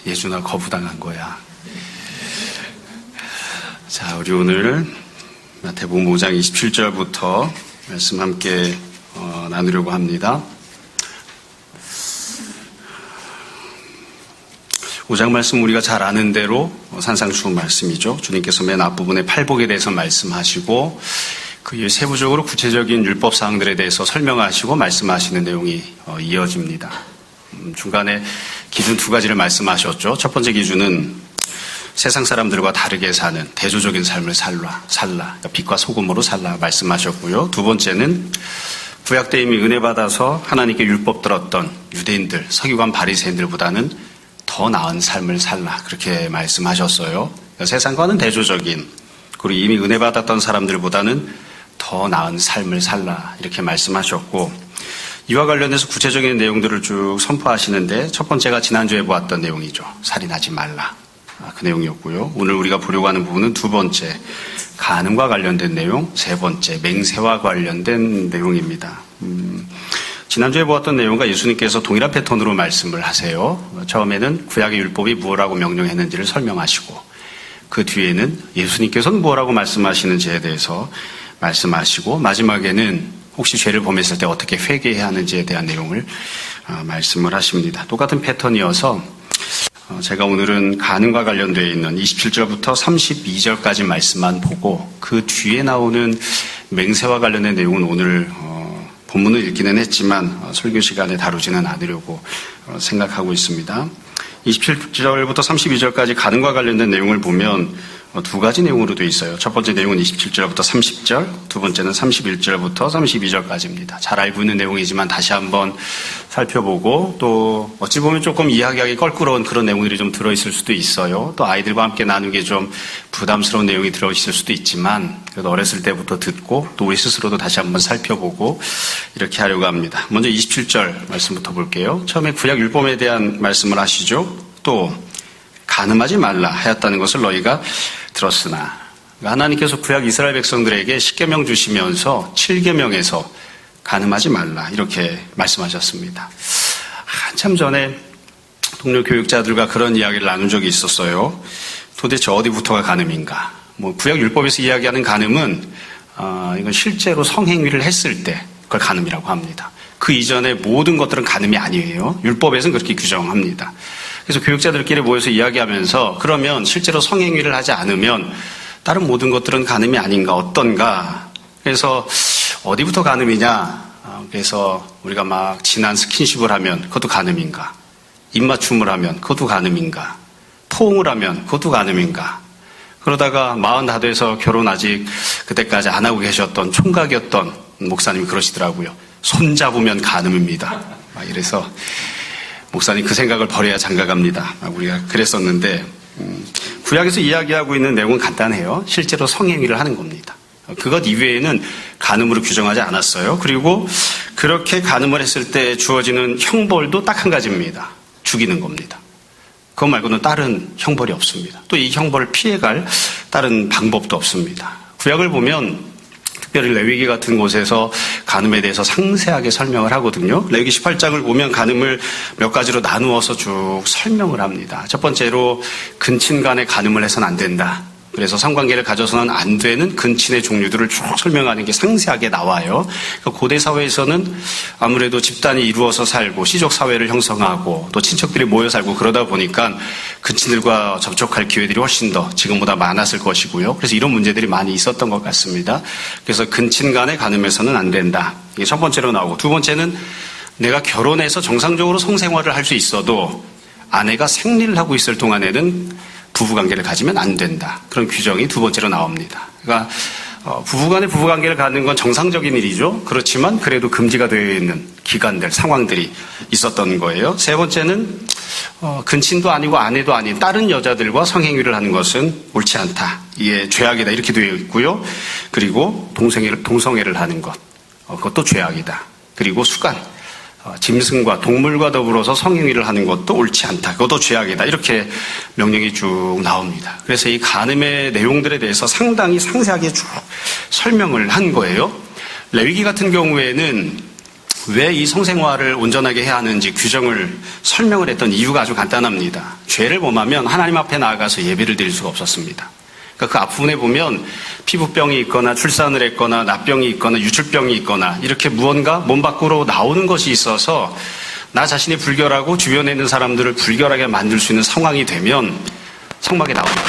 예준아 거부당한 거야. 자, 우리 오늘 마태복음 5장 27절부터 말씀 함께 나누려고 합니다. 5장 말씀 우리가 잘 아는 대로 산상수훈 말씀이죠. 주님께서 맨 앞부분에 팔복에 대해서 말씀하시고 그 이후에 세부적으로 구체적인 율법 사항들에 대해서 설명하시고 말씀하시는 내용이 이어집니다. 중간에 기준 두 가지를 말씀하셨죠. 첫 번째 기준은 세상 사람들과 다르게 사는 대조적인 삶을 살라. 그러니까 빛과 소금으로 살라 말씀하셨고요. 두 번째는 구약 때 이미 은혜 받아서 하나님께 율법 들었던 유대인들, 서기관 바리새인들보다는 더 나은 삶을 살라 그렇게 말씀하셨어요. 그러니까 세상과는 대조적인, 그리고 이미 은혜 받았던 사람들보다는 더 나은 삶을 살라 이렇게 말씀하셨고, 이와 관련해서 구체적인 내용들을 쭉 선포하시는데 첫 번째가 지난주에 보았던 내용이죠. 살인하지 말라. 그 내용이었고요. 오늘 우리가 보려고 하는 부분은 두 번째, 간음과 관련된 내용, 세 번째, 맹세와 관련된 내용입니다. 지난주에 보았던 내용과 예수님께서 동일한 패턴으로 말씀을 하세요. 처음에는 구약의 율법이 무엇라고 명령했는지를 설명하시고, 그 뒤에는 예수님께서는 무엇라고 말씀하시는지에 대해서 말씀하시고, 마지막에는 혹시 죄를 범했을 때 어떻게 회개해야 하는지에 대한 내용을 말씀을 하십니다. 똑같은 패턴이어서 제가 오늘은 간음과 관련되어 있는 27절부터 32절까지 말씀만 보고 그 뒤에 나오는 맹세와 관련된 내용은 오늘 본문을 읽기는 했지만 설교 시간에 다루지는 않으려고 생각하고 있습니다. 27절부터 32절까지 간음과 관련된 내용을 보면 두 가지 내용으로 되어 있어요. 첫 번째 내용은 27절부터 30절, 두 번째는 31절부터 32절까지입니다. 잘 알고 있는 내용이지만 다시 한번 살펴보고, 또 어찌 보면 조금 이야기하기 껄끄러운 그런 내용들이 좀 들어있을 수도 있어요. 또 아이들과 함께 나누기 좀 부담스러운 내용이 들어있을 수도 있지만 그래도 어렸을 때부터 듣고 또 우리 스스로도 다시 한번 살펴보고 이렇게 하려고 합니다. 먼저 27절 말씀부터 볼게요. 처음에 구약 율법에 대한 말씀을 하시죠. 또 간음하지 말라 하였다는 것을 너희가 들었으나, 하나님께서 구약 이스라엘 백성들에게 10계명 주시면서 7계명에서 간음하지 말라 이렇게 말씀하셨습니다. 한참 전에 동료 교육자들과 그런 이야기를 나눈 적이 있었어요. 도대체 어디부터가 간음인가? 구약 율법에서 이야기하는 간음은 이건 실제로 성행위를 했을 때 그걸 간음이라고 합니다. 그 이전의 모든 것들은 간음이 아니에요. 율법에서는 그렇게 규정합니다. 그래서 교육자들끼리 모여서 이야기하면서 그러면 실제로 성행위를 하지 않으면 다른 모든 것들은 간음이 아닌가, 어떤가. 그래서 어디부터 간음이냐. 그래서 우리가 막 진한 스킨십을 하면 그것도 간음인가. 입맞춤을 하면 그것도 간음인가. 포옹을 하면 그것도 간음인가. 그러다가 40 다 돼서 결혼 아직 그때까지 안 하고 계셨던 총각이었던 목사님이 그러시더라고요. 손 잡으면 간음입니다. 막 이래서 목사님 그 생각을 버려야 장가갑니다. 우리가 그랬었는데, 구약에서 이야기하고 있는 내용은 간단해요. 실제로 성행위를 하는 겁니다. 그것 이외에는 간음으로 규정하지 않았어요. 그리고 그렇게 간음을 했을 때 주어지는 형벌도 딱 한 가지입니다. 죽이는 겁니다. 그것 말고는 다른 형벌이 없습니다. 또 이 형벌을 피해갈 다른 방법도 없습니다. 구약을 보면 특별히 레위기 같은 곳에서 간음에 대해서 상세하게 설명을 하거든요. 레위기 18장을 보면 간음을 몇 가지로 나누어서 쭉 설명을 합니다. 첫 번째로 근친 간에 간음을 해서는 안 된다. 그래서 성관계를 가져서는 안 되는 근친의 종류들을 쭉 설명하는 게 상세하게 나와요. 그러니까 고대 사회에서는 아무래도 집단이 이루어서 살고 시족 사회를 형성하고 또 친척들이 모여 살고 그러다 보니까 근친들과 접촉할 기회들이 훨씬 더 지금보다 많았을 것이고요. 그래서 이런 문제들이 많이 있었던 것 같습니다. 그래서 근친 간에 간음해서는 안 된다. 이게 첫 번째로 나오고, 두 번째는 내가 결혼해서 정상적으로 성생활을 할 수 있어도 아내가 생리를 하고 있을 동안에는 부부관계를 가지면 안 된다. 그런 규정이 두 번째로 나옵니다. 그러니까 부부간의 부부관계를 갖는 건 정상적인 일이죠. 그렇지만 그래도 금지가 되어 있는 기간들, 상황들이 있었던 거예요. 세 번째는 근친도 아니고 아내도 아닌 다른 여자들과 성행위를 하는 것은 옳지 않다. 이게 죄악이다. 이렇게 되어 있고요. 그리고 동성애를 하는 것, 그것도 죄악이다. 그리고 수간, 짐승과 동물과 더불어서 성행위를 하는 것도 옳지 않다. 그것도 죄악이다. 이렇게 명령이 쭉 나옵니다. 그래서 이 간음의 내용들에 대해서 상당히 상세하게 쭉 설명을 한 거예요. 레위기 같은 경우에는 왜 이 성생활을 온전하게 해야 하는지 규정을 설명을 했던 이유가 아주 간단합니다. 죄를 범하면 하나님 앞에 나아가서 예배를 드릴 수가 없었습니다. 그러니까 그 앞부분에 보면 피부병이 있거나 출산을 했거나 납병이 있거나 유출병이 있거나 이렇게 무언가 몸 밖으로 나오는 것이 있어서 나 자신이 불결하고 주변에 있는 사람들을 불결하게 만들 수 있는 상황이 되면 성막에 나옵니다.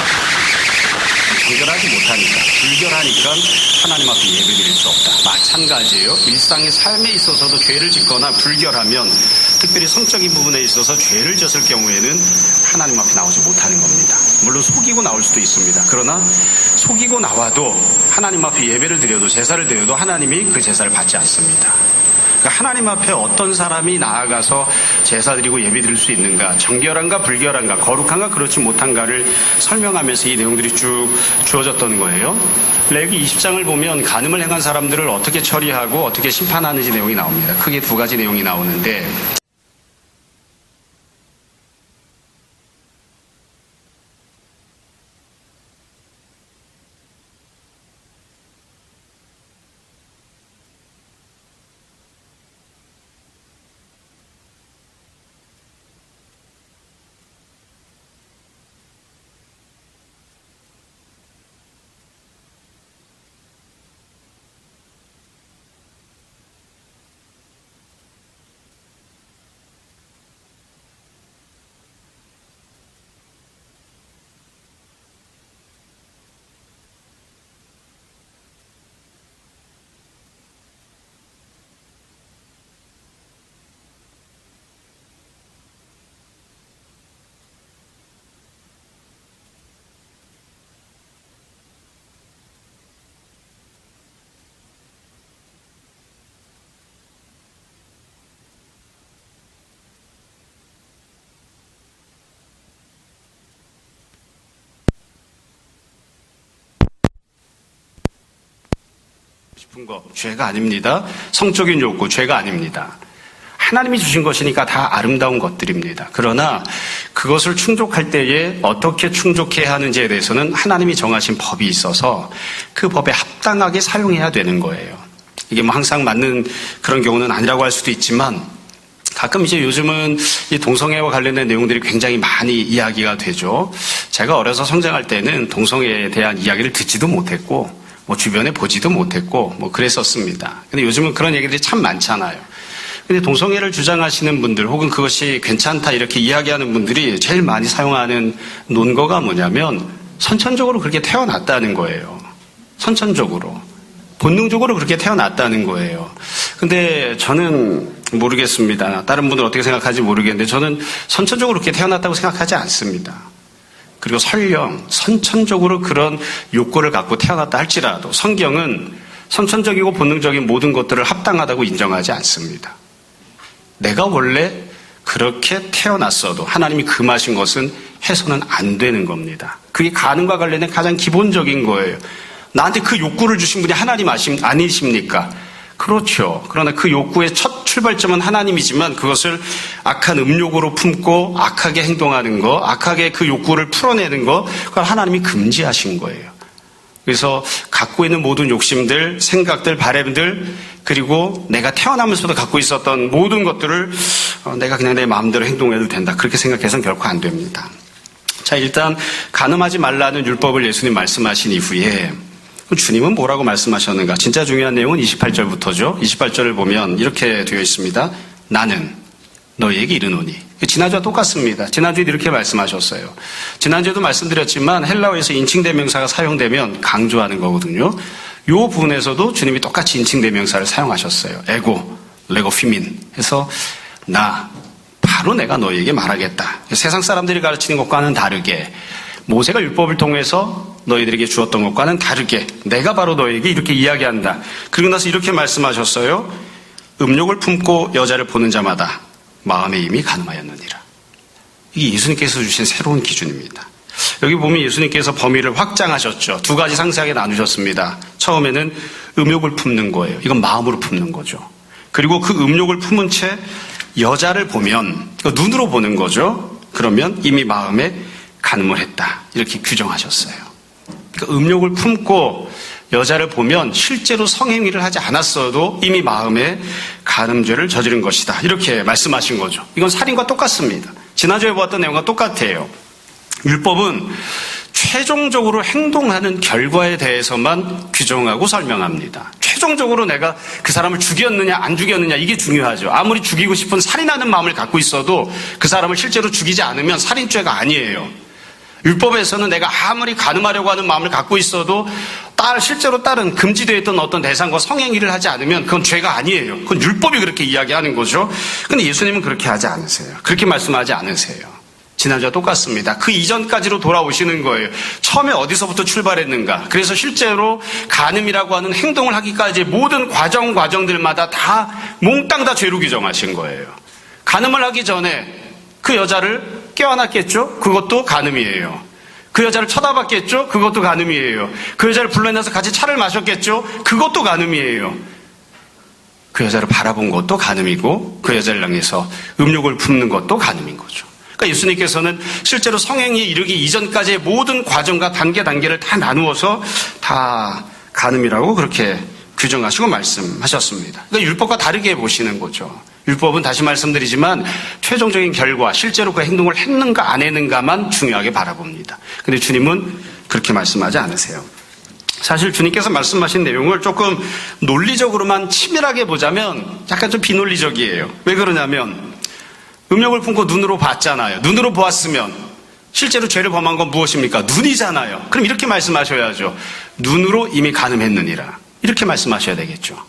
정결하지 못하니까, 불결하니까 하나님 앞에 예배드릴 수 없다. 마찬가지예요. 일상의 삶에 있어서도 죄를 짓거나 불결하면, 특별히 성적인 부분에 있어서 죄를 졌을 경우에는 하나님 앞에 나오지 못하는 겁니다. 물론 속이고 나올 수도 있습니다. 그러나 속이고 나와도 하나님 앞에 예배를 드려도, 제사를 드려도 하나님이 그 제사를 받지 않습니다. 그러니까 하나님 앞에 어떤 사람이 나아가서 제사 드리고 예배 드릴 수 있는가, 정결한가 불결한가, 거룩한가 그렇지 못한가를 설명하면서 이 내용들이 쭉 주어졌던 거예요. 레위기 20장을 보면 간음을 행한 사람들을 어떻게 처리하고 어떻게 심판하는지 내용이 나옵니다. 크게 두 가지 내용이 나오는데, 싶은 거 죄가 아닙니다. 성적인 욕구 죄가 아닙니다. 하나님이 주신 것이니까 다 아름다운 것들입니다. 그러나 그것을 충족할 때에 어떻게 충족해야 하는지에 대해서는 하나님이 정하신 법이 있어서 그 법에 합당하게 사용해야 되는 거예요. 이게 뭐 항상 맞는 그런 경우는 아니라고 할 수도 있지만, 가끔 이제 요즘은 이 동성애와 관련된 내용들이 굉장히 많이 이야기가 되죠. 제가 어려서 성장할 때는 동성애에 대한 이야기를 듣지도 못했고, 뭐 주변에 보지도 못했고, 뭐 그랬었습니다. 근데 요즘은 그런 얘기들이 참 많잖아요. 근데 동성애를 주장하시는 분들, 혹은 그것이 괜찮다 이렇게 이야기하는 분들이 제일 많이 사용하는 논거가 뭐냐면, 선천적으로 그렇게 태어났다는 거예요. 선천적으로. 본능적으로 그렇게 태어났다는 거예요. 근데 저는 모르겠습니다. 다른 분들 어떻게 생각하는지 모르겠는데, 저는 선천적으로 그렇게 태어났다고 생각하지 않습니다. 그리고 설령 선천적으로 그런 욕구를 갖고 태어났다 할지라도 성경은 선천적이고 본능적인 모든 것들을 합당하다고 인정하지 않습니다. 내가 원래 그렇게 태어났어도 하나님이 금하신 것은 해서는 안 되는 겁니다. 그게 가능과 관련된 가장 기본적인 거예요. 나한테 그 욕구를 주신 분이 하나님 아니십니까? 그렇죠. 그러나 그 욕구의 첫 출발점은 하나님이지만 그것을 악한 음욕으로 품고 악하게 행동하는 거, 악하게 그 욕구를 풀어내는 거, 그걸 하나님이 금지하신 거예요. 그래서 갖고 있는 모든 욕심들, 생각들, 바램들, 그리고 내가 태어나면서도 갖고 있었던 모든 것들을 내가 그냥 내 마음대로 행동해도 된다. 그렇게 생각해서는 결코 안 됩니다. 자, 일단 간음하지 말라는 율법을 예수님 말씀하신 이후에 주님은 뭐라고 말씀하셨는가? 진짜 중요한 내용은 28절부터죠. 28절을 보면 이렇게 되어 있습니다. 나는 너희에게 이르노니. 지난주와 똑같습니다. 지난주에도 이렇게 말씀하셨어요. 지난주에도 말씀드렸지만 헬라어에서 인칭대명사가 사용되면 강조하는 거거든요. 이 부분에서도 주님이 똑같이 인칭대명사를 사용하셨어요. 에고, 레고피민 해서 나, 바로 내가 너희에게 말하겠다. 세상 사람들이 가르치는 것과는 다르게, 모세가 율법을 통해서 너희들에게 주었던 것과는 다르게 내가 바로 너희에게 이렇게 이야기한다. 그리고 나서 이렇게 말씀하셨어요. 음욕을 품고 여자를 보는 자마다 마음에 이미 간음하였느니라. 이게 예수님께서 주신 새로운 기준입니다. 여기 보면 예수님께서 범위를 확장하셨죠. 두 가지 상세하게 나누셨습니다. 처음에는 음욕을 품는 거예요. 이건 마음으로 품는 거죠. 그리고 그 음욕을 품은 채 여자를 보면, 눈으로 보는 거죠. 그러면 이미 마음에 간음을 했다. 이렇게 규정하셨어요. 그러니까 음욕을 품고 여자를 보면 실제로 성행위를 하지 않았어도 이미 마음에 간음죄를 저지른 것이다. 이렇게 말씀하신 거죠. 이건 살인과 똑같습니다. 지난주에 보았던 내용과 똑같아요. 율법은 최종적으로 행동하는 결과에 대해서만 규정하고 설명합니다. 최종적으로 내가 그 사람을 죽였느냐 안 죽였느냐 이게 중요하죠. 아무리 죽이고 싶은 살인하는 마음을 갖고 있어도 그 사람을 실제로 죽이지 않으면 살인죄가 아니에요. 율법에서는 내가 아무리 간음하려고 하는 마음을 갖고 있어도 실제로 딸은 금지되어 있던 어떤 대상과 성행위를 하지 않으면 그건 죄가 아니에요. 그건 율법이 그렇게 이야기하는 거죠. 근데 예수님은 그렇게 하지 않으세요. 그렇게 말씀하지 않으세요. 지난주와 똑같습니다. 그 이전까지로 돌아오시는 거예요. 처음에 어디서부터 출발했는가. 그래서 실제로 간음이라고 하는 행동을 하기까지 모든 과정들마다 다 몽땅 다 죄로 규정하신 거예요. 간음을 하기 전에 그 여자를 껴안았겠죠? 그것도 간음이에요. 그 여자를 쳐다봤겠죠? 그것도 간음이에요. 그 여자를 불러내서 같이 차를 마셨겠죠? 그것도 간음이에요. 그 여자를 바라본 것도 간음이고 그 여자를 향해서 음욕을 품는 것도 간음인 거죠. 그러니까 예수님께서는 실제로 성행위에 이르기 이전까지의 모든 과정과 단계를 다 나누어서 다 간음이라고 그렇게 규정하시고 말씀하셨습니다. 그러니까 율법과 다르게 보시는 거죠. 율법은 다시 말씀드리지만 최종적인 결과, 실제로 그 행동을 했는가 안 했는가만 중요하게 바라봅니다. 근데 주님은 그렇게 말씀하지 않으세요. 사실 주님께서 말씀하신 내용을 조금 논리적으로만 치밀하게 보자면 약간 좀 비논리적이에요. 왜 그러냐면 음욕을 품고 눈으로 봤잖아요. 눈으로 보았으면 실제로 죄를 범한 건 무엇입니까? 눈이잖아요. 그럼 이렇게 말씀하셔야죠. 눈으로 이미 간음했느니라. 이렇게 말씀하셔야 되겠죠.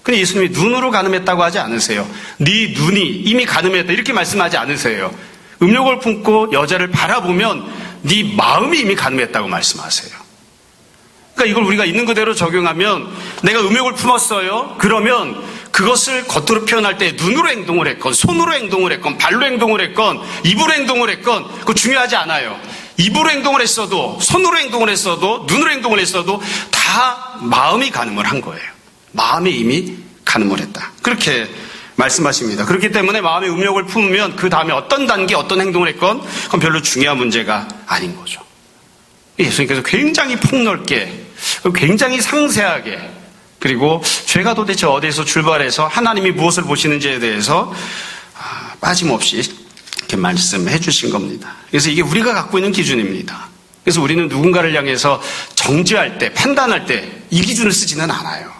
근데 예수님이 눈으로 간음했다고 하지 않으세요. 네 눈이 이미 간음했다 이렇게 말씀하지 않으세요. 음욕을 품고 여자를 바라보면 네 마음이 이미 간음했다고 말씀하세요. 그러니까 이걸 우리가 있는 그대로 적용하면 내가 음욕을 품었어요. 그러면 그것을 겉으로 표현할 때 눈으로 행동을 했건 손으로 행동을 했건 발로 행동을 했건 입으로 행동을 했건 그거 중요하지 않아요. 입으로 행동을 했어도 손으로 행동을 했어도 눈으로 행동을 했어도 다 마음이 간음을 한 거예요. 마음이 이미 간음을 했다. 그렇게 말씀하십니다. 그렇기 때문에 마음의 음욕을 품으면 그 다음에 어떤 단계 어떤 행동을 했건 그건 별로 중요한 문제가 아닌 거죠. 예수님께서 굉장히 폭넓게 굉장히 상세하게 그리고 죄가 도대체 어디에서 출발해서 하나님이 무엇을 보시는지에 대해서 빠짐없이 이렇게 말씀해 주신 겁니다. 그래서 이게 우리가 갖고 있는 기준입니다. 그래서 우리는 누군가를 향해서 정죄할 때, 판단할 때 이 기준을 쓰지는 않아요.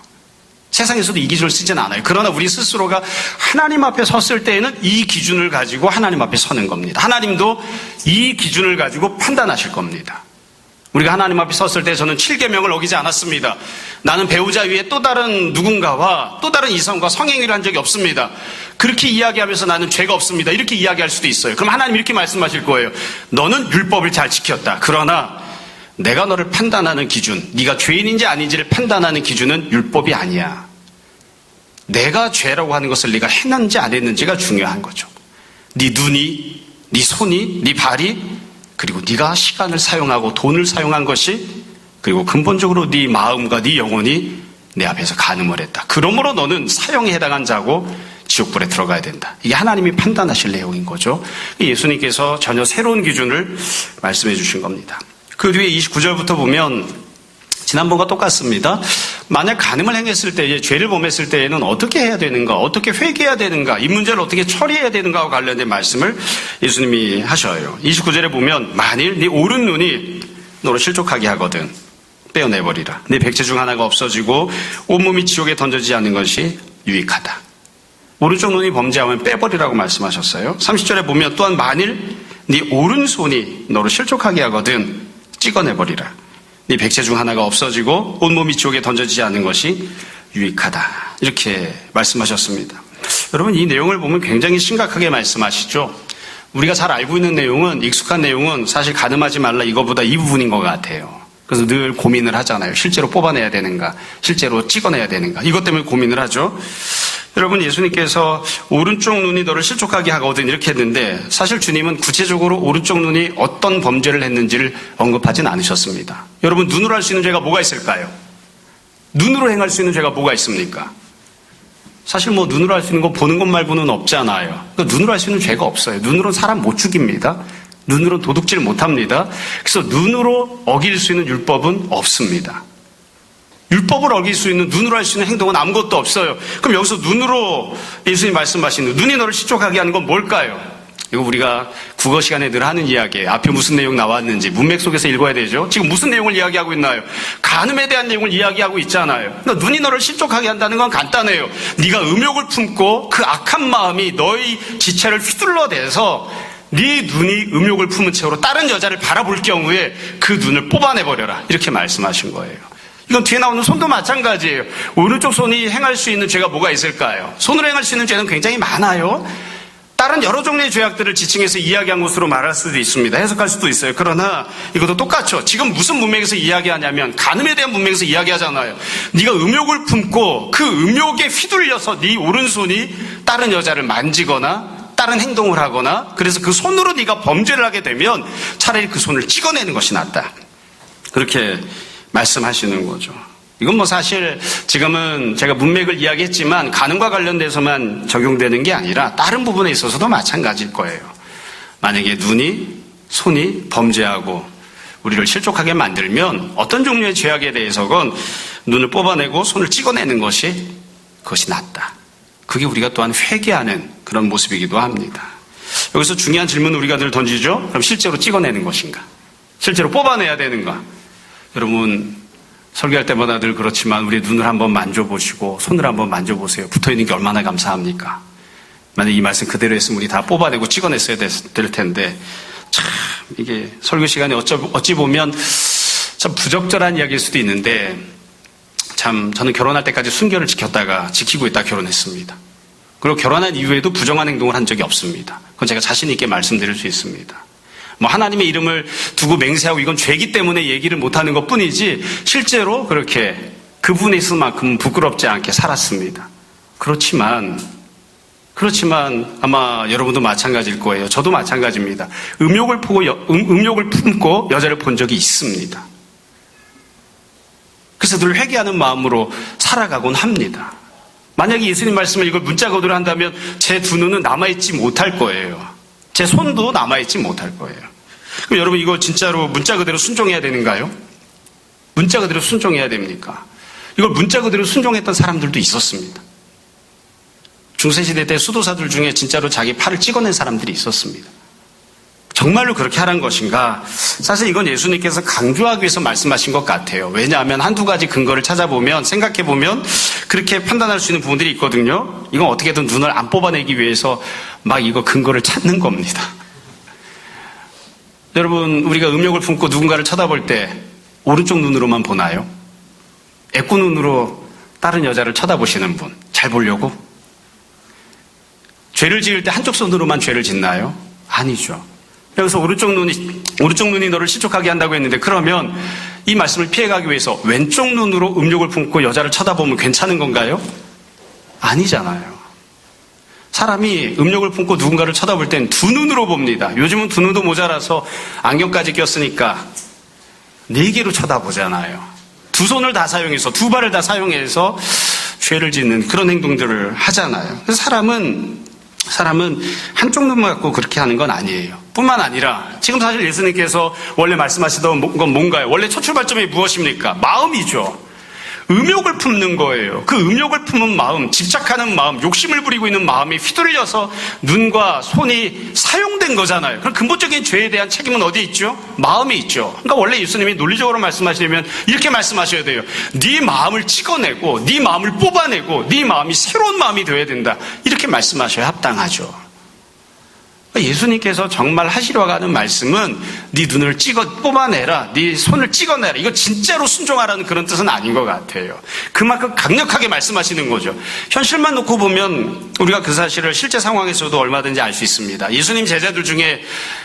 세상에서도 이 기준을 쓰지는 않아요. 그러나 우리 스스로가 하나님 앞에 섰을 때에는 이 기준을 가지고 하나님 앞에 서는 겁니다. 하나님도 이 기준을 가지고 판단하실 겁니다. 우리가 하나님 앞에 섰을 때 저는 7계명을 어기지 않았습니다. 나는 배우자 위에 또 다른 누군가와 또 다른 이성과 성행위를 한 적이 없습니다. 그렇게 이야기하면서 나는 죄가 없습니다. 이렇게 이야기할 수도 있어요. 그럼 하나님 이렇게 말씀하실 거예요. 너는 율법을 잘 지켰다. 그러나 내가 너를 판단하는 기준, 네가 죄인인지 아닌지를 판단하는 기준은 율법이 아니야. 내가 죄라고 하는 것을 네가 했는지 안 했는지가 중요한 거죠. 네 눈이, 네 손이, 네 발이 그리고 네가 시간을 사용하고 돈을 사용한 것이 그리고 근본적으로 네 마음과 네 영혼이 내 앞에서 간음을 했다. 그러므로 너는 사형에 해당한 자고 지옥불에 들어가야 된다. 이게 하나님이 판단하실 내용인 거죠. 예수님께서 전혀 새로운 기준을 말씀해 주신 겁니다. 그 뒤에 29절부터 보면 지난번과 똑같습니다. 만약 간음을 행했을 때, 죄를 범했을 때에는 어떻게 해야 되는가, 어떻게 회개해야 되는가, 이 문제를 어떻게 처리해야 되는가와 관련된 말씀을 예수님이 하셔요. 29절에 보면 만일 네 오른 눈이 너로 실족하게 하거든 빼어내버리라. 네 백체 중 하나가 없어지고 온몸이 지옥에 던져지지 않는 것이 유익하다. 오른쪽 눈이 범죄하면 빼버리라고 말씀하셨어요. 30절에 보면 또한 만일 네 오른손이 너로 실족하게 하거든 찍어내버리라. 네 백체 중 하나가 없어지고 온몸이 지옥에 던져지지 않는 것이 유익하다. 이렇게 말씀하셨습니다. 여러분 이 내용을 보면 굉장히 심각하게 말씀하시죠. 우리가 잘 알고 있는 내용은 익숙한 내용은 사실 간음하지 말라 이거보다 이 부분인 것 같아요. 그래서 늘 고민을 하잖아요. 실제로 뽑아내야 되는가 실제로 찍어내야 되는가 이것 때문에 고민을 하죠. 여러분 예수님께서 오른쪽 눈이 너를 실족하게 하거든 이렇게 했는데 사실 주님은 구체적으로 오른쪽 눈이 어떤 범죄를 했는지를 언급하진 않으셨습니다. 여러분 눈으로 할 수 있는 죄가 뭐가 있을까요? 눈으로 행할 수 있는 죄가 뭐가 있습니까? 사실 뭐 눈으로 할 수 있는 거 보는 것 말고는 없잖아요. 그러니까 눈으로 할 수 있는 죄가 없어요. 눈으로는 사람 못 죽입니다. 눈으로는 도둑질 못합니다. 그래서 눈으로 어길 수 있는 율법은 없습니다. 율법을 어길 수 있는, 눈으로 할 수 있는 행동은 아무것도 없어요. 그럼 여기서 눈으로 예수님 말씀하시는 눈이 너를 실족하게 하는 건 뭘까요? 이거 우리가 국어 시간에 늘 하는 이야기예요. 앞에 무슨 내용 나왔는지 문맥 속에서 읽어야 되죠. 지금 무슨 내용을 이야기하고 있나요? 간음에 대한 내용을 이야기하고 있잖아요. 그러니까 눈이 너를 실족하게 한다는 건 간단해요. 네가 음욕을 품고 그 악한 마음이 너의 지체를 휘둘러대서 네 눈이 음욕을 품은 채로 다른 여자를 바라볼 경우에 그 눈을 뽑아내버려라. 이렇게 말씀하신 거예요. 이건 뒤에 나오는 손도 마찬가지예요. 오른쪽 손이 행할 수 있는 죄가 뭐가 있을까요? 손으로 행할 수 있는 죄는 굉장히 많아요. 다른 여러 종류의 죄악들을 지칭해서 이야기한 것으로 말할 수도 있습니다. 해석할 수도 있어요. 그러나 이것도 똑같죠. 지금 무슨 문맥에서 이야기하냐면 간음에 대한 문맥에서 이야기하잖아요. 네가 음욕을 품고 그 음욕에 휘둘려서 네 오른손이 다른 여자를 만지거나 다른 행동을 하거나 그래서 그 손으로 네가 범죄를 하게 되면 차라리 그 손을 찍어내는 것이 낫다. 그렇게 말씀하시는 거죠. 이건 뭐 사실 지금은 제가 문맥을 이야기했지만 간음과 관련돼서만 적용되는 게 아니라 다른 부분에 있어서도 마찬가지일 거예요. 만약에 눈이, 손이 범죄하고 우리를 실족하게 만들면 어떤 종류의 죄악에 대해서건 눈을 뽑아내고 손을 찍어내는 그것이 낫다. 그게 우리가 또한 회개하는 그런 모습이기도 합니다. 여기서 중요한 질문을 우리가 늘 던지죠. 그럼 실제로 찍어내는 것인가? 실제로 뽑아내야 되는가? 여러분 설교할 때마다 늘 그렇지만 우리 눈을 한번 만져보시고 손을 한번 만져보세요. 붙어있는 게 얼마나 감사합니까? 만약 이 말씀 그대로 했으면 우리 다 뽑아내고 찍어냈어야 될 텐데 참 이게 설교 시간에 어찌 보면 참 부적절한 이야기일 수도 있는데 참 저는 결혼할 때까지 순결을 지키고 있다 결혼했습니다. 그리고 결혼한 이후에도 부정한 행동을 한 적이 없습니다. 그건 제가 자신 있게 말씀드릴 수 있습니다. 뭐 하나님의 이름을 두고 맹세하고 이건 죄이기 때문에 얘기를 못하는 것뿐이지 실제로 그렇게 그분에 있을 만큼 부끄럽지 않게 살았습니다. 그렇지만 아마 여러분도 마찬가지일 거예요. 저도 마찬가지입니다. 음욕을 품고 여자를 본 적이 있습니다. 그래서 늘 회개하는 마음으로 살아가곤 합니다. 만약에 예수님 말씀을 이걸 문자 그대로 한다면 제 두 눈은 남아있지 못할 거예요. 제 손도 남아있지 못할 거예요. 그럼 여러분 이거 진짜로 문자 그대로 순종해야 되는가요? 문자 그대로 순종해야 됩니까? 이걸 문자 그대로 순종했던 사람들도 있었습니다. 중세시대 때 수도사들 중에 진짜로 자기 팔을 찍어낸 사람들이 있었습니다. 정말로 그렇게 하라는 것인가? 사실 이건 예수님께서 강조하기 위해서 말씀하신 것 같아요. 왜냐하면 한두 가지 근거를 찾아보면 생각해보면 그렇게 판단할 수 있는 부분들이 있거든요. 이건 어떻게든 눈을 안 뽑아내기 위해서 막 이거 근거를 찾는 겁니다. 여러분 우리가 음욕을 품고 누군가를 쳐다볼 때 오른쪽 눈으로만 보나요? 애꾸 눈으로 다른 여자를 쳐다보시는 분 잘 보려고? 죄를 지을 때 한쪽 손으로만 죄를 짓나요? 아니죠. 여기서 오른쪽 눈이 너를 실족하게 한다고 했는데 그러면 이 말씀을 피해가기 위해서 왼쪽 눈으로 음욕을 품고 여자를 쳐다보면 괜찮은 건가요? 아니잖아요. 사람이 음욕을 품고 누군가를 쳐다볼 땐 두 눈으로 봅니다. 요즘은 두 눈도 모자라서 안경까지 꼈으니까 네 개로 쳐다보잖아요. 두 손을 다 사용해서 두 발을 다 사용해서 죄를 짓는 그런 행동들을 하잖아요. 그래서 사람은 한쪽 눈만 갖고 그렇게 하는 건 아니에요. 뿐만 아니라 지금 사실 예수님께서 원래 말씀하시던 건 뭔가요? 원래 첫 출발점이 무엇입니까? 마음이죠. 음욕을 품는 거예요. 그 음욕을 품은 마음, 집착하는 마음, 욕심을 부리고 있는 마음이 휘둘려서 눈과 손이 사용된 거잖아요. 그럼 근본적인 죄에 대한 책임은 어디에 있죠? 마음에 있죠. 그러니까 원래 예수님이 논리적으로 말씀하시려면 이렇게 말씀하셔야 돼요. 네 마음을 찍어내고 네 마음을 뽑아내고 네 마음이 새로운 마음이 되어야 된다. 이렇게 말씀하셔야 합당하죠. 예수님께서 정말 하시려고 하는 말씀은 네 눈을 뽑아내라, 네 손을 찍어내라. 이거 진짜로 순종하라는 그런 뜻은 아닌 것 같아요. 그만큼 강력하게 말씀하시는 거죠. 현실만 놓고 보면 우리가 그 사실을 실제 상황에서도 얼마든지 알 수 있습니다. 예수님 제자들 중에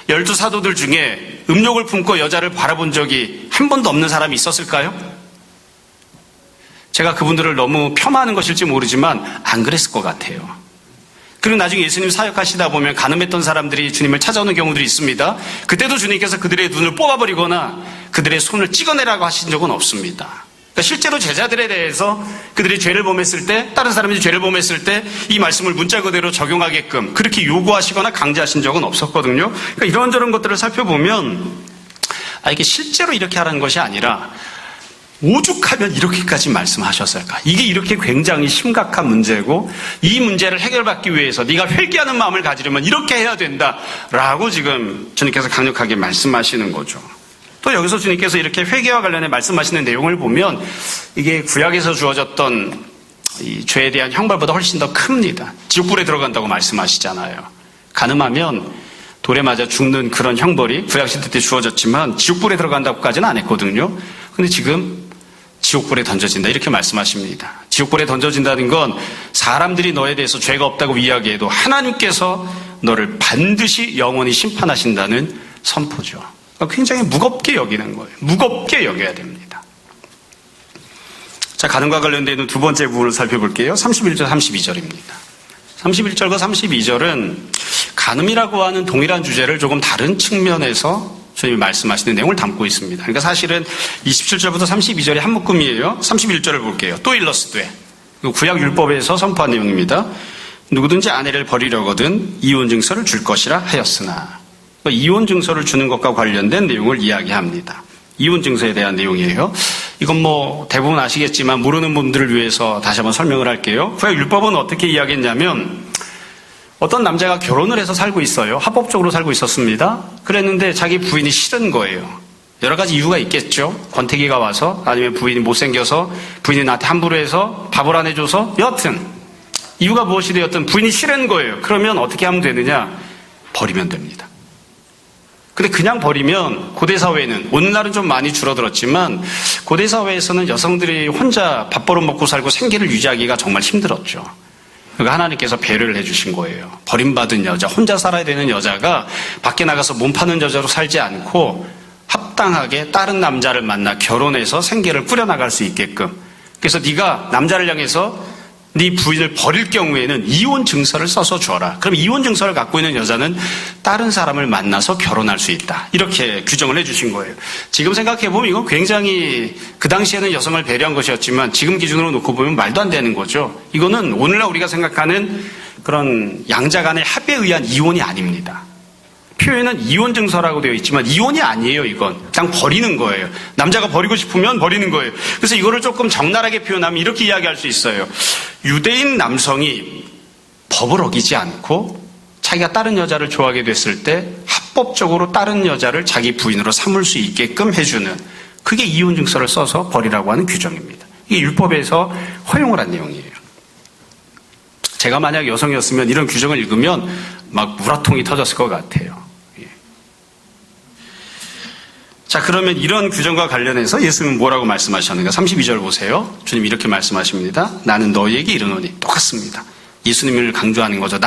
12 사도들 중에 음욕을 품고 여자를 바라본 적이 한 번도 없는 사람이 있었을까요? 제가 그분들을 너무 폄하하는 것일지 모르지만 안 그랬을 것 같아요. 그리고 나중에 예수님 사역하시다 보면 간음했던 사람들이 주님을 찾아오는 경우들이 있습니다. 그때도 주님께서 그들의 눈을 뽑아버리거나 그들의 손을 찍어내라고 하신 적은 없습니다. 그러니까 실제로 제자들에 대해서 그들이 죄를 범했을 때, 다른 사람이 죄를 범했을 때 이 말씀을 문자 그대로 적용하게끔 그렇게 요구하시거나 강제하신 적은 없었거든요. 그러니까 이런저런 것들을 살펴보면 이게 실제로 이렇게 하라는 것이 아니라 오죽하면 이렇게까지 말씀하셨을까? 이게 이렇게 굉장히 심각한 문제고 이 문제를 해결받기 위해서 네가 회개하는 마음을 가지려면 이렇게 해야 된다라고 지금 주님께서 강력하게 말씀하시는 거죠. 또 여기서 주님께서 이렇게 회개와 관련해 말씀하시는 내용을 보면 이게 구약에서 주어졌던 이 죄에 대한 형벌보다 훨씬 더 큽니다. 지옥불에 들어간다고 말씀하시잖아요. 가늠하면 돌에 맞아 죽는 그런 형벌이 구약시대 때 주어졌지만 지옥불에 들어간다고까지는 안 했거든요. 근데 지금 지옥불에 던져진다 이렇게 말씀하십니다. 지옥불에 던져진다는 건 사람들이 너에 대해서 죄가 없다고 이야기해도 하나님께서 너를 반드시 영원히 심판하신다는 선포죠. 굉장히 무겁게 여기는 거예요. 무겁게 여겨야 됩니다. 자, 가늠과 관련된 두 번째 부분을 살펴볼게요. 31절, 32절입니다. 31절과 32절은 가늠이라고 하는 동일한 주제를 조금 다른 측면에서 주님이 말씀하시는 내용을 담고 있습니다. 그러니까 사실은 27절부터 32절이 한 묶음이에요. 31절을 볼게요. 또 일러스되 구약 율법에서 선포한 내용입니다. 누구든지 아내를 버리려거든 이혼 증서를 줄 것이라 하였으나 이혼 증서를 주는 것과 관련된 내용을 이야기합니다. 이혼 증서에 대한 내용이에요. 이건 뭐 대부분 아시겠지만 모르는 분들을 위해서 다시 한번 설명을 할게요. 구약 율법은 어떻게 이야기했냐면 어떤 남자가 결혼을 해서 살고 있어요. 합법적으로 살고 있었습니다. 그랬는데 자기 부인이 싫은 거예요. 여러 가지 이유가 있겠죠. 권태기가 와서 아니면 부인이 못생겨서 부인이 나한테 함부로 해서 밥을 안 해줘서 여하튼 이유가 무엇이 되었든 부인이 싫은 거예요. 그러면 어떻게 하면 되느냐? 버리면 됩니다. 근데 그냥 버리면 고대사회는 오늘날은 좀 많이 줄어들었지만 고대사회에서는 여성들이 혼자 밥벌어 먹고 살고 생계를 유지하기가 정말 힘들었죠. 그러니까 하나님께서 배려를 해주신 거예요. 버림받은 여자, 혼자 살아야 되는 여자가 밖에 나가서 몸 파는 여자로 살지 않고 합당하게 다른 남자를 만나 결혼해서 생계를 꾸려나갈 수 있게끔. 그래서 네가 남자를 향해서 네 부인을 버릴 경우에는 이혼 증서를 써서 줘라. 그럼 이혼 증서를 갖고 있는 여자는 다른 사람을 만나서 결혼할 수 있다. 이렇게 규정을 해주신 거예요. 지금 생각해보면 이건 굉장히 그 당시에는 여성을 배려한 것이었지만 지금 기준으로 놓고 보면 말도 안 되는 거죠. 이거는 오늘날 우리가 생각하는 그런 양자 간의 합의에 의한 이혼이 아닙니다. 표현은 이혼 증서라고 되어 있지만 이혼이 아니에요. 이건 그냥 버리는 거예요. 남자가 버리고 싶으면 버리는 거예요. 그래서 이거를 조금 적나라하게 표현하면 이렇게 이야기할 수 있어요. 유대인 남성이 법을 어기지 않고 자기가 다른 여자를 좋아하게 됐을 때 합법적으로 다른 여자를 자기 부인으로 삼을 수 있게끔 해주는, 그게 이혼 증서를 써서 버리라고 하는 규정입니다. 이게 율법에서 허용을 한 내용이에요. 제가 만약 여성이었으면 이런 규정을 읽으면 막 우라통이 터졌을 것 같아요. 자, 그러면 이런 규정과 관련해서 예수님은 뭐라고 말씀하셨는가? 32절 보세요. 주님 이렇게 말씀하십니다. 나는 너희에게 이르노니. 똑같습니다. 예수님을 강조하는 거죠.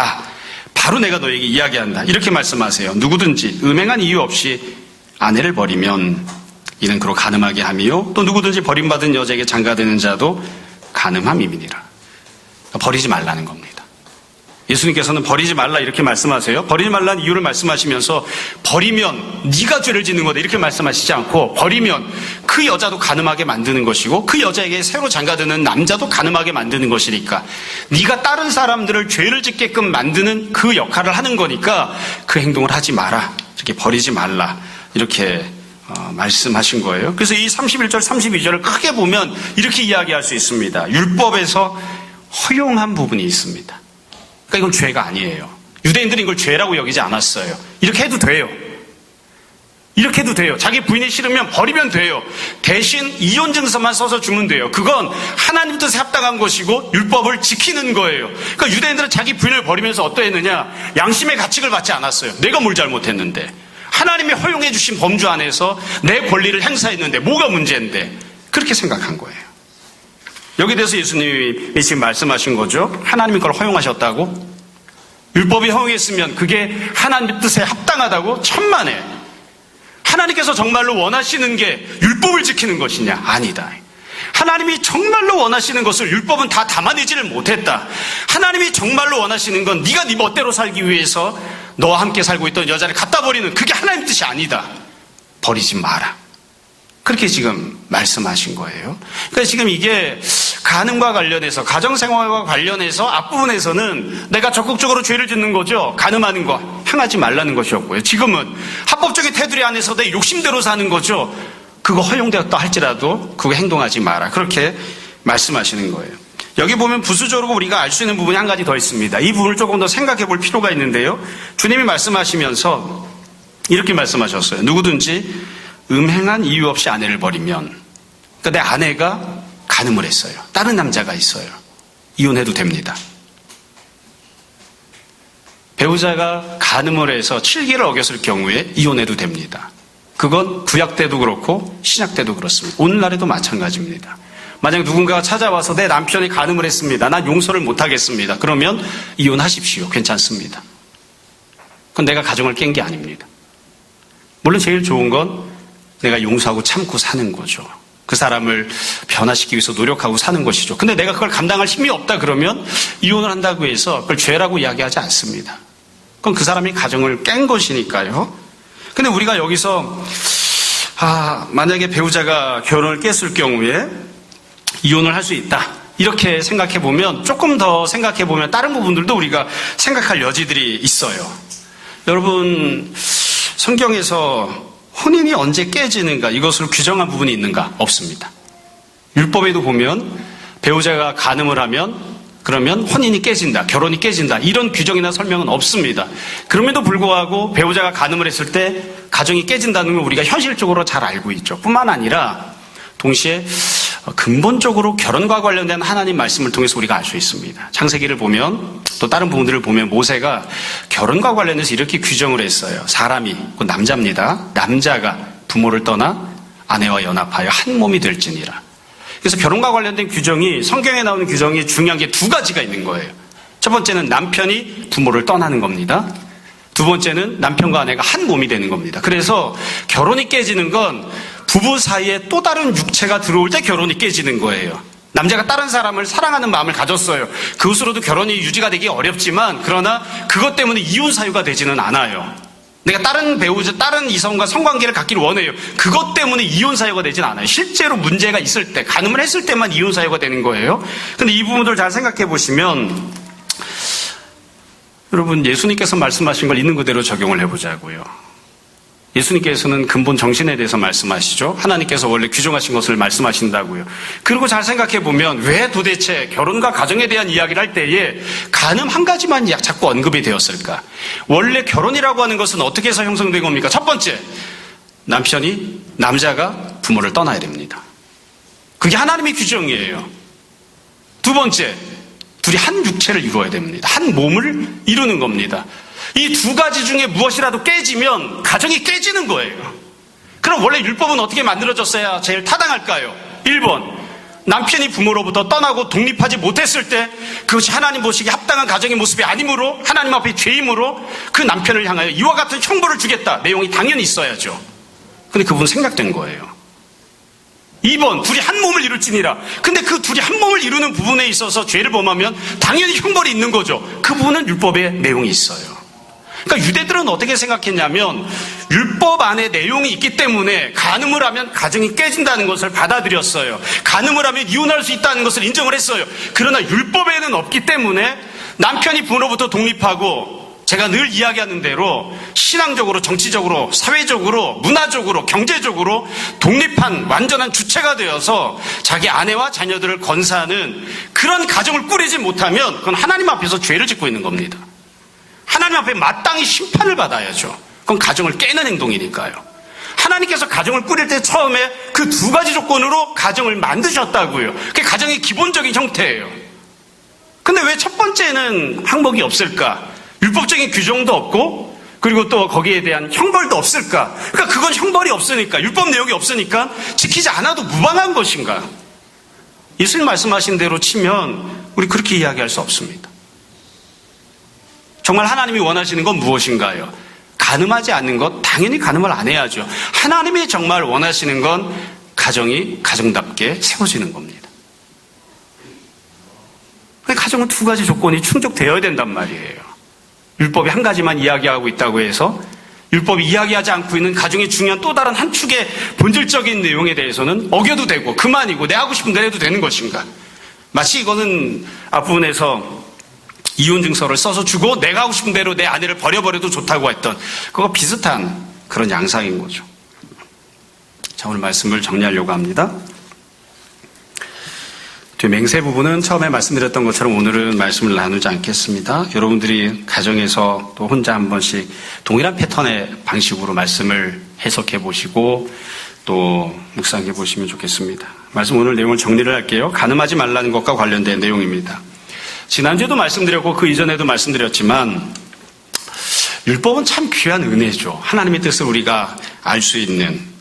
바로 내가 너희에게 이야기한다. 이렇게 말씀하세요. 누구든지 음행한 이유 없이 아내를 버리면 이는 그로 간음하게 함이요. 또 누구든지 버림받은 여자에게 장가드는 자도 간음함이니라. 버리지 말라는 겁니다. 예수님께서는 버리지 말라 이렇게 말씀하세요. 버리지 말라는 이유를 말씀하시면서 버리면 네가 죄를 짓는 거다 이렇게 말씀하시지 않고 버리면 그 여자도 간음하게 만드는 것이고 그 여자에게 새로 장가드는 남자도 간음하게 만드는 것이니까 네가 다른 사람들을 죄를 짓게끔 만드는 그 역할을 하는 거니까 그 행동을 하지 마라. 이렇게 버리지 말라. 이렇게 말씀하신 거예요. 그래서 이 31절, 32절을 크게 보면 이렇게 이야기할 수 있습니다. 율법에서 허용한 부분이 있습니다. 그러니까 이건 죄가 아니에요. 유대인들은 이걸 죄라고 여기지 않았어요. 이렇게 해도 돼요. 이렇게 해도 돼요. 자기 부인이 싫으면 버리면 돼요. 대신 이혼 증서만 써서 주면 돼요. 그건 하나님 뜻에 합당한 것이고 율법을 지키는 거예요. 그러니까 유대인들은 자기 부인을 버리면서 어떠했느냐? 양심의 가책을 받지 않았어요. 내가 뭘 잘못했는데. 하나님이 허용해 주신 범주 안에서 내 권리를 행사했는데 뭐가 문제인데. 그렇게 생각한 거예요. 여기에 대해서 예수님이 지금 말씀하신 거죠. 하나님이 그걸 허용하셨다고? 율법이 허용했으면 그게 하나님 뜻에 합당하다고? 천만에. 하나님께서 정말로 원하시는 게 율법을 지키는 것이냐? 아니다. 하나님이 정말로 원하시는 것을 율법은 다 담아내지를 못했다. 하나님이 정말로 원하시는 건 네가 네 멋대로 살기 위해서 너와 함께 살고 있던 여자를 갖다 버리는, 그게 하나님 뜻이 아니다. 버리지 마라. 그렇게 지금 말씀하신 거예요. 그러니까 지금 이게 간음과 관련해서, 가정생활과 관련해서 앞부분에서는 내가 적극적으로 죄를 짓는 거죠. 간음하는 거, 행하지 말라는 것이었고요. 지금은 합법적인 테두리 안에서 내 욕심대로 사는 거죠. 그거 허용되었다 할지라도 그거 행동하지 마라. 그렇게 말씀하시는 거예요. 여기 보면 부수적으로 우리가 알 수 있는 부분이 한 가지 더 있습니다. 이 부분을 조금 더 생각해 볼 필요가 있는데요. 주님이 말씀하시면서 이렇게 말씀하셨어요. 누구든지 음행한 이유 없이 아내를 버리면, 그러니까 내 아내가 간음을 했어요. 다른 남자가 있어요. 이혼해도 됩니다. 배우자가 간음을 해서 7기를 어겼을 경우에 이혼해도 됩니다. 그건 구약 때도 그렇고 신약 때도 그렇습니다. 오늘날에도 마찬가지입니다. 만약 누군가가 찾아와서 내 남편이 간음을 했습니다. 난 용서를 못하겠습니다. 그러면 이혼하십시오. 괜찮습니다. 그건 내가 가정을 깬 게 아닙니다. 물론 제일 좋은 건 내가 용서하고 참고 사는 거죠. 그 사람을 변화시키기 위해서 노력하고 사는 것이죠. 근데 내가 그걸 감당할 힘이 없다 그러면 이혼을 한다고 해서 그걸 죄라고 이야기하지 않습니다. 그건 그 사람이 가정을 깬 것이니까요. 근데 우리가 여기서 만약에 배우자가 결혼을 깼을 경우에 이혼을 할 수 있다. 이렇게 생각해 보면 조금 더 생각해 보면 다른 부분들도 우리가 생각할 여지들이 있어요. 여러분, 성경에서 혼인이 언제 깨지는가 이것을 규정한 부분이 있는가? 없습니다. 율법에도 보면 배우자가 간음을 하면 그러면 혼인이 깨진다, 결혼이 깨진다 이런 규정이나 설명은 없습니다. 그럼에도 불구하고 배우자가 간음을 했을 때 가정이 깨진다는 걸 우리가 현실적으로 잘 알고 있죠. 뿐만 아니라 동시에 근본적으로 결혼과 관련된 하나님 말씀을 통해서 우리가 알 수 있습니다. 창세기를 보면 또 다른 부분들을 보면 모세가 결혼과 관련해서 이렇게 규정을 했어요. 사람이, 남자입니다. 남자가 부모를 떠나 아내와 연합하여 한 몸이 될지니라. 그래서 결혼과 관련된 규정이 성경에 나오는 규정이 중요한 게 두 가지가 있는 거예요. 첫 번째는 남편이 부모를 떠나는 겁니다. 두 번째는 남편과 아내가 한 몸이 되는 겁니다. 그래서 결혼이 깨지는 건 부부 사이에 또 다른 육체가 들어올 때 결혼이 깨지는 거예요. 남자가 다른 사람을 사랑하는 마음을 가졌어요. 그것으로도 결혼이 유지가 되기 어렵지만 그러나 그것 때문에 이혼 사유가 되지는 않아요. 내가 다른 배우자, 다른 이성과 성관계를 갖기를 원해요. 그것 때문에 이혼 사유가 되진 않아요. 실제로 문제가 있을 때, 간음을 했을 때만 이혼 사유가 되는 거예요. 근데 이 부분들 잘 생각해 보시면 여러분, 예수님께서 말씀하신 걸 있는 그대로 적용을 해보자고요. 예수님께서는 근본 정신에 대해서 말씀하시죠. 하나님께서 원래 규정하신 것을 말씀하신다고요. 그리고 잘 생각해 보면 왜 도대체 결혼과 가정에 대한 이야기를 할 때에 간음 한 가지만 자꾸 언급이 되었을까? 원래 결혼이라고 하는 것은 어떻게 해서 형성된 겁니까? 첫 번째, 남자가 부모를 떠나야 됩니다. 그게 하나님의 규정이에요. 두 번째, 둘이 한 육체를 이루어야 됩니다. 한 몸을 이루는 겁니다. 이 두 가지 중에 무엇이라도 깨지면 가정이 깨지는 거예요. 그럼 원래 율법은 어떻게 만들어졌어야 제일 타당할까요? 1번, 남편이 부모로부터 떠나고 독립하지 못했을 때 그것이 하나님 보시기에 합당한 가정의 모습이 아니므로 하나님 앞에 죄임으로 그 남편을 향하여 이와 같은 형벌을 주겠다. 내용이 당연히 있어야죠. 근데 그 부분 생략된 거예요. 2번, 둘이 한 몸을 이룰지니라. 근데 그 둘이 한 몸을 이루는 부분에 있어서 죄를 범하면 당연히 형벌이 있는 거죠. 그 부분은 율법에 내용이 있어요. 그러니까 유대들은 어떻게 생각했냐면 율법 안에 내용이 있기 때문에 간음을 하면 가정이 깨진다는 것을 받아들였어요. 간음을 하면 이혼할 수 있다는 것을 인정을 했어요. 그러나 율법에는 없기 때문에 남편이 부모로부터 독립하고 제가 늘 이야기하는 대로 신앙적으로, 정치적으로, 사회적으로, 문화적으로, 경제적으로 독립한 완전한 주체가 되어서 자기 아내와 자녀들을 건사하는 그런 가정을 꾸리지 못하면 그건 하나님 앞에서 죄를 짓고 있는 겁니다. 하나님 앞에 마땅히 심판을 받아야죠. 그건 가정을 깨는 행동이니까요. 하나님께서 가정을 꾸릴 때 처음에 그 두 가지 조건으로 가정을 만드셨다고요. 그게 가정의 기본적인 형태예요. 근데 왜 첫 번째는 항목이 없을까? 율법적인 규정도 없고 그리고 또 거기에 대한 형벌도 없을까? 그러니까 그건 형벌이 없으니까, 율법 내용이 없으니까 지키지 않아도 무방한 것인가? 예수님 말씀하신 대로 치면 우리 그렇게 이야기할 수 없습니다. 정말 하나님이 원하시는 건 무엇인가요? 간음하지 않는 것, 당연히 간음을 안 해야죠. 하나님이 정말 원하시는 건 가정이 가정답게 세워지는 겁니다. 가정은 두 가지 조건이 충족되어야 된단 말이에요. 율법이 한 가지만 이야기하고 있다고 해서 율법이 이야기하지 않고 있는 가정의 중요한 또 다른 한 축의 본질적인 내용에 대해서는 어겨도 되고 그만이고 내 하고 싶은 대로 해도 되는 것인가? 마치 이거는 앞부분에서 이혼 증서를 써서 주고 내가 하고 싶은 대로 내 아내를 버려버려도 좋다고 했던 그거 비슷한 그런 양상인 거죠. 자, 오늘 말씀을 정리하려고 합니다. 뒤 맹세 부분은 처음에 말씀드렸던 것처럼 오늘은 말씀을 나누지 않겠습니다. 여러분들이 가정에서 또 혼자 한 번씩 동일한 패턴의 방식으로 말씀을 해석해 보시고 또 묵상해 보시면 좋겠습니다. 말씀 오늘 내용을 정리를 할게요. 간음하지 말라는 것과 관련된 내용입니다. 지난주에도 말씀드렸고 그 이전에도 말씀드렸지만 율법은 참 귀한 은혜죠. 하나님의 뜻을 우리가 알 수 있는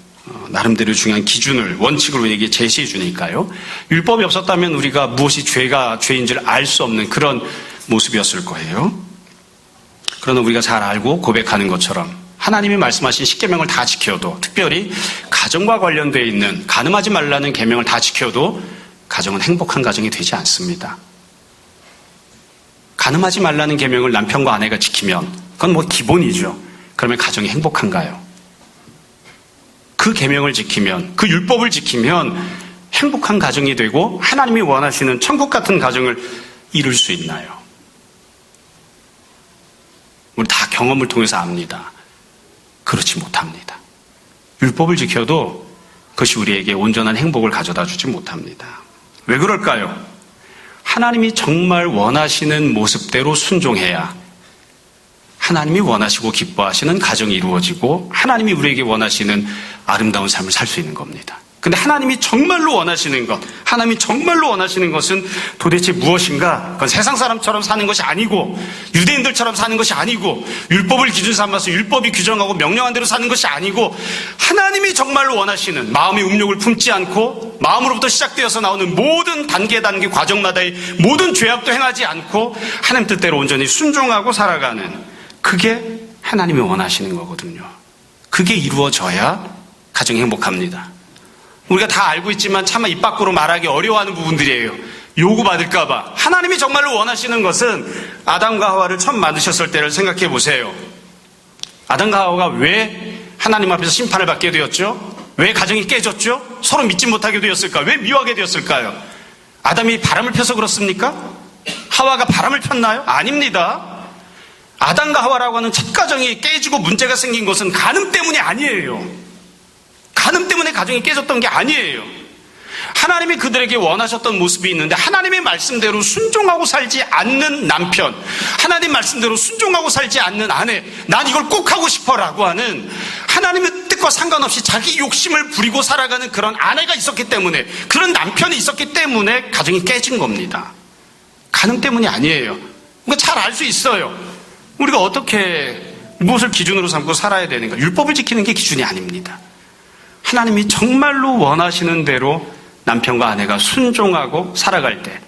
나름대로 중요한 기준을, 원칙을 우리에게 제시해 주니까요. 율법이 없었다면 우리가 무엇이 죄인지를 알 수 없는 그런 모습이었을 거예요. 그러나 우리가 잘 알고 고백하는 것처럼 하나님이 말씀하신 10계명을 다 지켜도, 특별히 가정과 관련되어 있는 간음하지 말라는 계명을 다 지켜도 가정은 행복한 가정이 되지 않습니다. 간음하지 말라는 계명을 남편과 아내가 지키면 그건 뭐 기본이죠. 그러면 가정이 행복한가요? 그 계명을 지키면, 그 율법을 지키면 행복한 가정이 되고 하나님이 원하시는 천국 같은 가정을 이룰 수 있나요? 우리 다 경험을 통해서 압니다. 그렇지 못합니다. 율법을 지켜도 그것이 우리에게 온전한 행복을 가져다 주지 못합니다. 왜 그럴까요? 하나님이 정말 원하시는 모습대로 순종해야 하나님이 원하시고 기뻐하시는 가정이 이루어지고 하나님이 우리에게 원하시는 아름다운 삶을 살 수 있는 겁니다. 근데 하나님이 정말로 원하시는 것, 하나님이 정말로 원하시는 것은 도대체 무엇인가? 그건 세상 사람처럼 사는 것이 아니고 유대인들처럼 사는 것이 아니고 율법을 기준 삼아서 율법이 규정하고 명령한 대로 사는 것이 아니고 하나님이 정말로 원하시는 마음의 음욕을 품지 않고 마음으로부터 시작되어서 나오는 모든 단계 과정마다의 모든 죄악도 행하지 않고 하나님 뜻대로 온전히 순종하고 살아가는, 그게 하나님이 원하시는 거거든요. 그게 이루어져야 가정이 행복합니다. 우리가 다 알고 있지만 차마 입 밖으로 말하기 어려워하는 부분들이에요. 요구받을까봐. 하나님이 정말로 원하시는 것은 아담과 하와를 처음 만드셨을 때를 생각해 보세요. 아담과 하와가 왜 하나님 앞에서 심판을 받게 되었죠? 왜 가정이 깨졌죠? 서로 믿지 못하게 되었을까? 왜 미워하게 되었을까요? 아담이 바람을 펴서 그렇습니까? 하와가 바람을 폈나요? 아닙니다. 아담과 하와라고 하는 첫 가정이 깨지고 문제가 생긴 것은 간음 때문이 아니에요. 간음 때문에 가정이 깨졌던 게 아니에요. 하나님이 그들에게 원하셨던 모습이 있는데 하나님의 말씀대로 순종하고 살지 않는 남편, 하나님 말씀대로 순종하고 살지 않는 아내, 난 이걸 꼭 하고 싶어라고 하는 하나님의 뜻과 상관없이 자기 욕심을 부리고 살아가는 그런 아내가 있었기 때문에, 그런 남편이 있었기 때문에 가정이 깨진 겁니다. 간음 때문이 아니에요. 그러니까 잘 알 수 있어요. 우리가 어떻게 무엇을 기준으로 삼고 살아야 되는가? 율법을 지키는 게 기준이 아닙니다. 하나님이 정말로 원하시는 대로 남편과 아내가 순종하고 살아갈 때,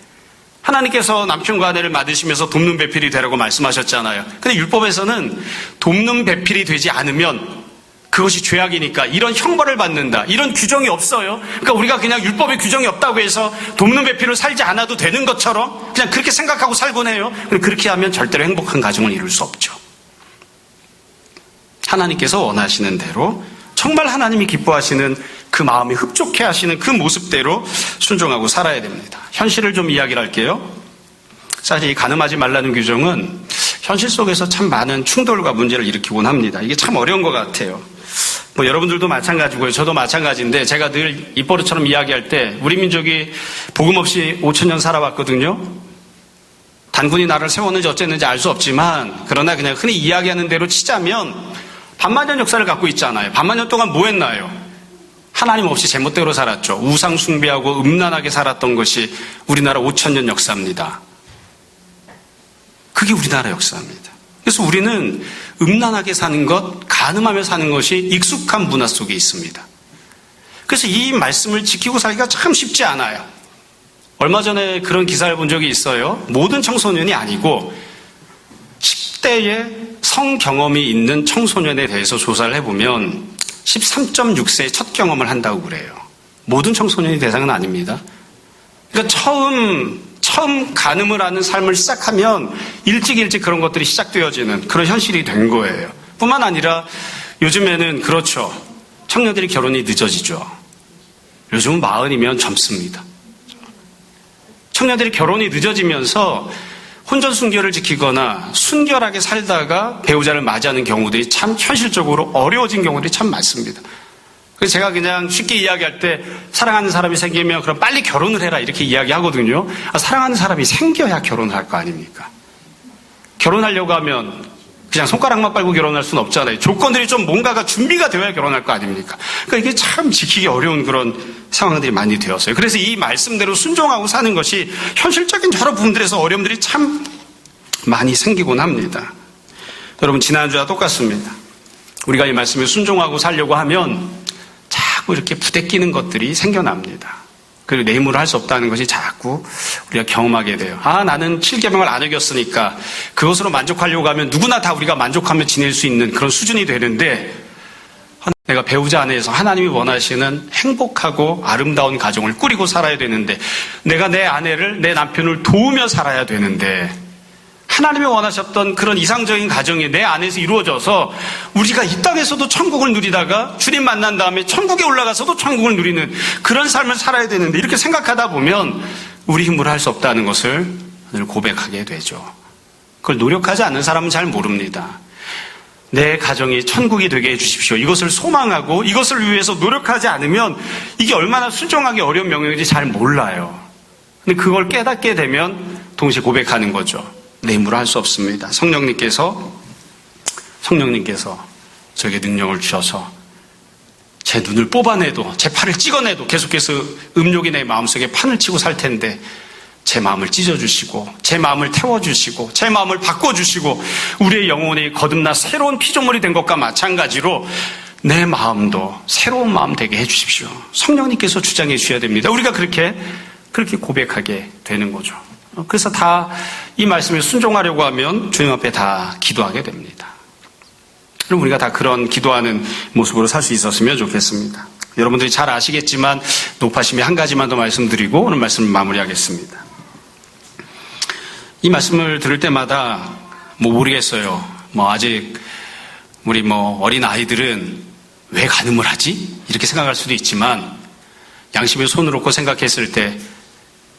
하나님께서 남편과 아내를 맡으시면서 돕는 배필이 되라고 말씀하셨잖아요. 근데 율법에서는 돕는 배필이 되지 않으면 그것이 죄악이니까 이런 형벌을 받는다, 이런 규정이 없어요. 그러니까 우리가 그냥 율법에 규정이 없다고 해서 돕는 배필을 살지 않아도 되는 것처럼 그냥 그렇게 생각하고 살곤 해요. 그렇게 하면 절대로 행복한 가정을 이룰 수 없죠. 하나님께서 원하시는 대로, 정말 하나님이 기뻐하시는 그 마음이 흡족해 하시는 그 모습대로 순종하고 살아야 됩니다. 현실을 좀 이야기를 할게요. 사실 이 간음하지 말라는 규정은 현실 속에서 참 많은 충돌과 문제를 일으키곤 합니다. 이게 참 어려운 것 같아요. 뭐 여러분들도 마찬가지고요. 저도 마찬가지인데, 제가 늘 입버릇처럼 이야기할 때 우리 민족이 복음 없이 5,000년 살아왔거든요. 단군이 나를 세웠는지 어쨌는지 알 수 없지만, 그러나 그냥 흔히 이야기하는 대로 치자면 반만년 역사를 갖고 있잖아요. 반만년 동안 뭐 했나요? 하나님 없이 제멋대로 살았죠. 우상 숭배하고 음란하게 살았던 것이 우리나라 5,000년 역사입니다. 그게 우리나라 역사입니다. 그래서 우리는 음란하게 사는 것, 간음하며 사는 것이 익숙한 문화 속에 있습니다. 그래서 이 말씀을 지키고 살기가 참 쉽지 않아요. 얼마 전에 그런 기사를 본 적이 있어요. 모든 청소년이 아니고 10대의 성 경험이 있는 청소년에 대해서 조사를 해보면 13.6세에 첫 경험을 한다고 그래요. 모든 청소년이 대상은 아닙니다. 그러니까 처음 간음을 하는 삶을 시작하면 일찍 그런 것들이 시작되어지는 그런 현실이 된 거예요. 뿐만 아니라 요즘에는 그렇죠. 청년들이 결혼이 늦어지죠. 요즘은 40이면 젊습니다. 청년들이 결혼이 늦어지면서 혼전 순결을 지키거나 순결하게 살다가 배우자를 맞이하는 경우들이 참 현실적으로 어려워진 경우들이 참 많습니다. 그래서 제가 그냥 쉽게 이야기할 때 사랑하는 사람이 생기면 그럼 빨리 결혼을 해라 이렇게 이야기하거든요. 사랑하는 사람이 생겨야 결혼을 할 거 아닙니까? 결혼하려고 하면 그냥 손가락만 빨고 결혼할 수는 없잖아요. 조건들이 좀 뭔가가 준비가 되어야 결혼할 거 아닙니까? 그러니까 이게 참 지키기 어려운 그런 상황들이 많이 되었어요. 그래서 이 말씀대로 순종하고 사는 것이 현실적인 여러 부분들에서 어려움들이 참 많이 생기곤 합니다. 여러분, 지난주와 똑같습니다. 우리가 이 말씀에 순종하고 살려고 하면 자꾸 이렇게 부대끼는 것들이 생겨납니다. 그리고 내 힘으로 할 수 없다는 것이 자꾸 우리가 경험하게 돼요. 나는 7계명을 안 어겼으니까 그것으로 만족하려고 하면 누구나 다 우리가 만족하며 지낼 수 있는 그런 수준이 되는데, 내가 배우자 안에서 하나님이 원하시는 행복하고 아름다운 가정을 꾸리고 살아야 되는데, 내가 내 아내를, 내 남편을 도우며 살아야 되는데, 하나님이 원하셨던 그런 이상적인 가정이 내 안에서 이루어져서 우리가 이 땅에서도 천국을 누리다가 주님 만난 다음에 천국에 올라가서도 천국을 누리는 그런 삶을 살아야 되는데, 이렇게 생각하다 보면 우리 힘으로 할 수 없다는 것을 늘 고백하게 되죠. 그걸 노력하지 않는 사람은 잘 모릅니다. 내 가정이 천국이 되게 해주십시오. 이것을 소망하고 이것을 위해서 노력하지 않으면 이게 얼마나 순종하기 어려운 명령인지 잘 몰라요. 근데 그걸 깨닫게 되면 동시에 고백하는 거죠. 내 힘으로 할 수 없습니다. 성령님께서 저에게 능력을 주셔서 제 눈을 뽑아내도, 제 팔을 찍어내도 계속해서 음욕이 내 마음속에 판을 치고 살 텐데, 제 마음을 찢어주시고, 제 마음을 태워주시고, 제 마음을 바꿔주시고, 우리의 영혼이 거듭나 새로운 피조물이 된 것과 마찬가지로 내 마음도 새로운 마음 되게 해주십시오. 성령님께서 주장해 주셔야 됩니다. 우리가 그렇게 고백하게 되는 거죠. 그래서 다 이 말씀에 순종하려고 하면 주님 앞에 다 기도하게 됩니다. 그럼 우리가 다 그런 기도하는 모습으로 살 수 있었으면 좋겠습니다. 여러분들이 잘 아시겠지만 높아심에 한 가지만 더 말씀드리고 오늘 말씀을 마무리하겠습니다. 이 말씀을 들을 때마다 모르겠어요. 아직 우리 어린 아이들은 왜 간음을 하지? 이렇게 생각할 수도 있지만, 양심에 손을 얹고 생각했을 때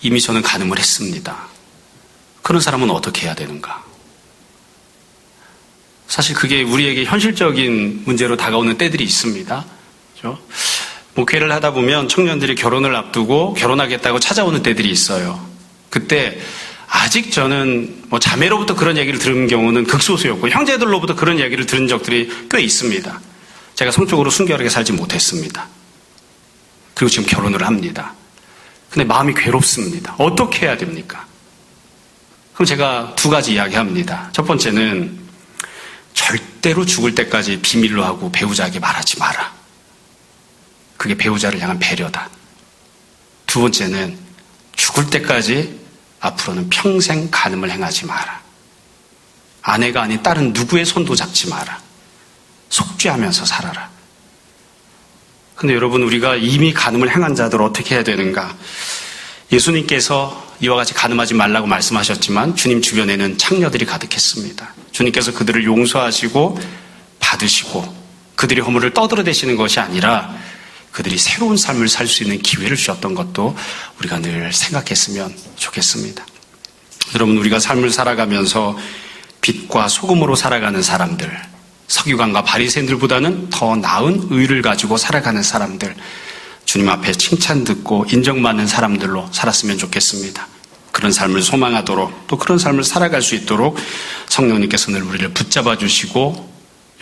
이미 저는 간음을 했습니다. 그런 사람은 어떻게 해야 되는가? 사실 그게 우리에게 현실적인 문제로 다가오는 때들이 있습니다. 그렇죠? 목회를 하다 보면 청년들이 결혼을 앞두고 결혼하겠다고 찾아오는 때들이 있어요. 그때 아직 저는 자매로부터 그런 얘기를 들은 경우는 극소수였고, 형제들로부터 그런 얘기를 들은 적들이 꽤 있습니다. 제가 성적으로 순결하게 살지 못했습니다. 그리고 지금 결혼을 합니다. 근데 마음이 괴롭습니다. 어떻게 해야 됩니까? 그럼 제가 두 가지 이야기합니다. 첫 번째는 절대로 죽을 때까지 비밀로 하고 배우자에게 말하지 마라. 그게 배우자를 향한 배려다. 두 번째는 죽을 때까지 앞으로는 평생 간음을 행하지 마라. 아내가 아닌 다른 누구의 손도 잡지 마라. 속죄하면서 살아라. 근데 여러분, 우리가 이미 간음을 행한 자들 어떻게 해야 되는가? 예수님께서 이와 같이 간음하지 말라고 말씀하셨지만 주님 주변에는 창녀들이 가득했습니다. 주님께서 그들을 용서하시고 받으시고 그들의 허물을 떠들어대시는 것이 아니라 그들이 새로운 삶을 살 수 있는 기회를 주셨던 것도 우리가 늘 생각했으면 좋겠습니다. 여러분, 우리가 삶을 살아가면서 빛과 소금으로 살아가는 사람들, 서기관과 바리새인들보다는 더 나은 의를 가지고 살아가는 사람들, 주님 앞에 칭찬 듣고 인정받는 사람들로 살았으면 좋겠습니다. 그런 삶을 소망하도록, 또 그런 삶을 살아갈 수 있도록 성령님께서 늘 우리를 붙잡아 주시고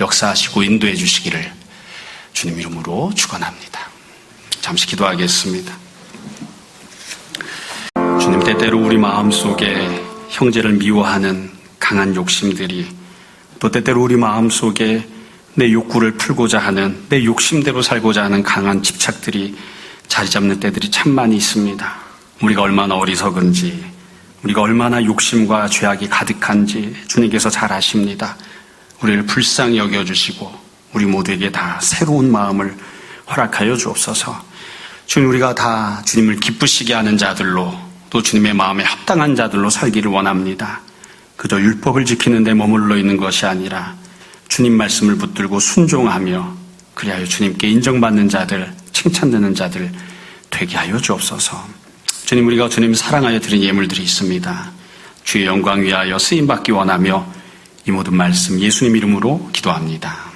역사하시고 인도해 주시기를 주님 이름으로 축원합니다. 잠시 기도하겠습니다. 주님, 때때로 우리 마음속에 형제를 미워하는 강한 욕심들이, 또 때때로 우리 마음속에 내 욕구를 풀고자 하는, 내 욕심대로 살고자 하는 강한 집착들이 자리 잡는 때들이 참 많이 있습니다. 우리가 얼마나 어리석은지, 우리가 얼마나 욕심과 죄악이 가득한지 주님께서 잘 아십니다. 우리를 불쌍히 여겨주시고 우리 모두에게 다 새로운 마음을 허락하여 주옵소서. 주님, 우리가 다 주님을 기쁘시게 하는 자들로, 또 주님의 마음에 합당한 자들로 살기를 원합니다. 그저 율법을 지키는 데 머물러 있는 것이 아니라 주님 말씀을 붙들고 순종하며 그리하여 주님께 인정받는 자들, 칭찬되는 자들 되게 하여 주옵소서. 주님, 우리가 주님 사랑하여 드린 예물들이 있습니다. 주의 영광 위하여 쓰임받기 원하며 이 모든 말씀 예수님 이름으로 기도합니다.